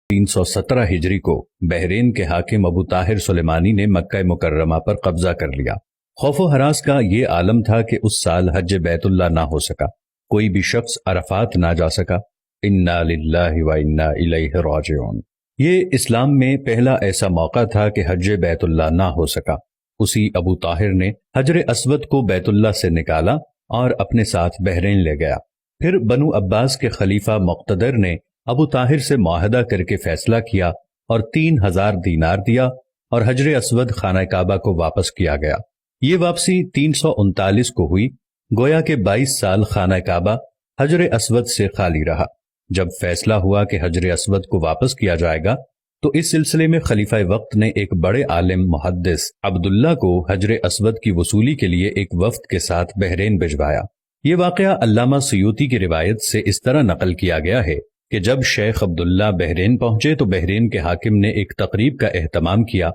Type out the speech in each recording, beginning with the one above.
317 ہجری کو بحرین کے حاکم ابو طاہر سلیمانی نے مکہ مکرمہ پر قبضہ کر لیا۔ خوف و ہراس کا یہ عالم تھا کہ اس سال حج بیت اللہ نہ ہو سکا، کوئی بھی شخص عرفات نہ جا سکا۔ انا للہ و انا الیہ راجعون۔ یہ اسلام میں پہلا ایسا موقع تھا کہ حج بیت اللہ نہ ہو سکا۔ اسی ابو طاہر نے حجر اسود کو بیت اللہ سے نکالا اور اپنے ساتھ بحرین لے گیا۔ پھر بنو عباس کے خلیفہ مقتدر نے ابو طاہر سے معاہدہ کر کے فیصلہ کیا اور 3000 دینار دیا اور حجر اسود خانہ کعبہ کو واپس کیا گیا۔ یہ واپسی 339 کو ہوئی، گویا کہ 22 سال خانہ کعبہ حجر اسود سے خالی رہا۔ جب فیصلہ ہوا کہ حجر اسود کو واپس کیا جائے گا تو اس سلسلے میں خلیفہ وقت نے ایک بڑے عالم محدث عبداللہ کو حجر اسود کی وصولی کے لیے ایک وفد کے ساتھ بحرین بھجوایا۔ یہ واقعہ علامہ سیوطی کی روایت سے اس طرح نقل کیا گیا ہے کہ جب شیخ عبداللہ بحرین پہنچے تو بحرین کے حاکم نے ایک تقریب کا اہتمام کیا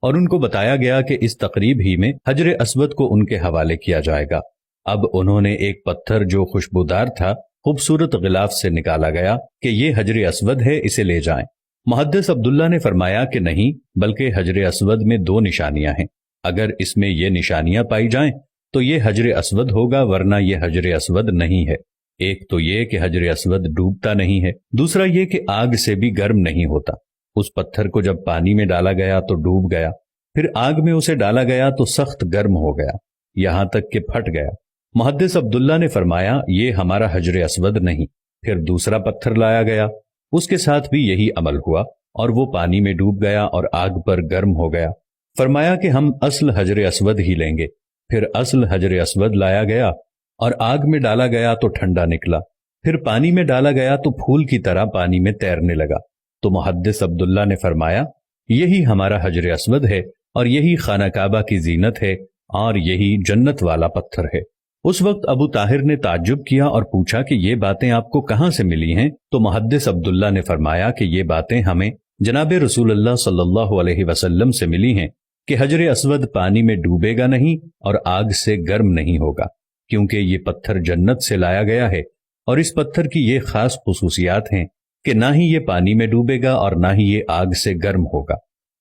اور ان کو بتایا گیا کہ اس تقریب ہی میں حجر اسود کو ان کے حوالے کیا جائے گا۔ اب انہوں نے ایک پتھر جو خوشبودار تھا خوبصورت غلاف سے نکالا گیا کہ یہ حجر اسود ہے، اسے لے جائیں۔ محدث عبداللہ نے فرمایا کہ نہیں، بلکہ حجر اسود میں 2 نشانیاں ہیں، اگر اس میں یہ نشانیاں پائی جائیں تو یہ حجر اسود ہوگا، ورنہ یہ حجر اسود نہیں ہے۔ ایک تو یہ کہ حجر اسود ڈوبتا نہیں ہے، دوسرا یہ کہ آگ سے بھی گرم نہیں ہوتا۔ اس پتھر کو جب پانی میں ڈالا گیا تو ڈوب گیا، پھر آگ میں اسے ڈالا گیا تو سخت گرم ہو گیا، یہاں تک کہ پھٹ گیا۔ محدث عبداللہ نے فرمایا یہ ہمارا حجر اسود نہیں۔ پھر دوسرا پتھر لایا گیا، اس کے ساتھ بھی یہی عمل ہوا اور وہ پانی میں ڈوب گیا اور آگ پر گرم ہو گیا۔ فرمایا کہ ہم اصل حجر اسود ہی لیں گے۔ پھر اصل حجر اسود لایا گیا اور آگ میں ڈالا گیا تو ٹھنڈا نکلا، پھر پانی میں ڈالا گیا تو پھول کی طرح پانی میں تیرنے لگا۔ تو محدث عبداللہ نے فرمایا یہی ہمارا حجر اسود ہے اور یہی خانہ کعبہ کی زینت ہے اور یہی جنت والا پتھر ہے۔ اس وقت ابو طاہر نے تعجب کیا اور پوچھا کہ یہ باتیں آپ کو کہاں سے ملی ہیں؟ تو محدث عبداللہ نے فرمایا کہ یہ باتیں ہمیں جناب رسول اللہ صلی اللہ علیہ وسلم سے ملی ہیں کہ حجر اسود پانی میں ڈوبے گا نہیں اور آگ سے گرم نہیں ہوگا، کیونکہ یہ پتھر جنت سے لایا گیا ہے اور اس پتھر کی یہ خاص خصوصیات ہیں کہ نہ ہی یہ پانی میں ڈوبے گا اور نہ ہی یہ آگ سے گرم ہوگا۔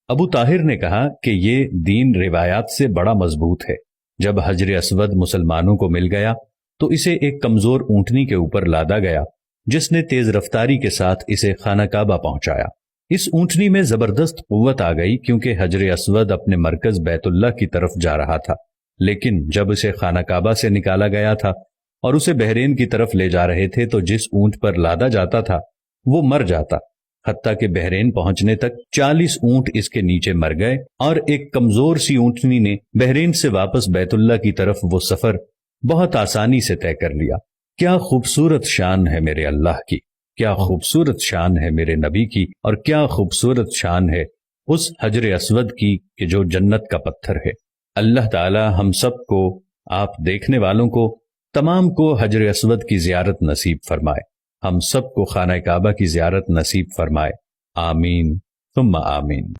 ابو طاہر نے کہا کہ یہ دین روایات سے بڑا مضبوط ہے۔ جب حجر اسود مسلمانوں کو مل گیا تو اسے ایک کمزور اونٹنی کے اوپر لادا گیا، جس نے تیز رفتاری کے ساتھ اسے خانہ کعبہ پہنچایا۔ اس اونٹنی میں زبردست قوت آ گئی کیونکہ حجر اسود اپنے مرکز بیت اللہ کی طرف جا رہا تھا، لیکن جب اسے خانہ کعبہ سے نکالا گیا تھا اور اسے بحرین کی طرف لے جا رہے تھے تو جس اونٹ پر لادا جاتا تھا وہ مر جاتا، حتیٰ کہ بحرین پہنچنے تک 40 اونٹ اس کے نیچے مر گئے اور ایک کمزور سی اونٹنی نے بحرین سے واپس بیت اللہ کی طرف وہ سفر بہت آسانی سے طے کر لیا۔ کیا خوبصورت شان ہے میرے اللہ کی، کیا خوبصورت شان ہے میرے نبی کی، اور کیا خوبصورت شان ہے اس حجر اسود کی کہ جو جنت کا پتھر ہے۔ اللہ تعالی ہم سب کو، آپ دیکھنے والوں کو، تمام کو حجر اسود کی زیارت نصیب فرمائے، ہم سب کو خانہ کعبہ کی زیارت نصیب فرمائے، آمین ثم آمین۔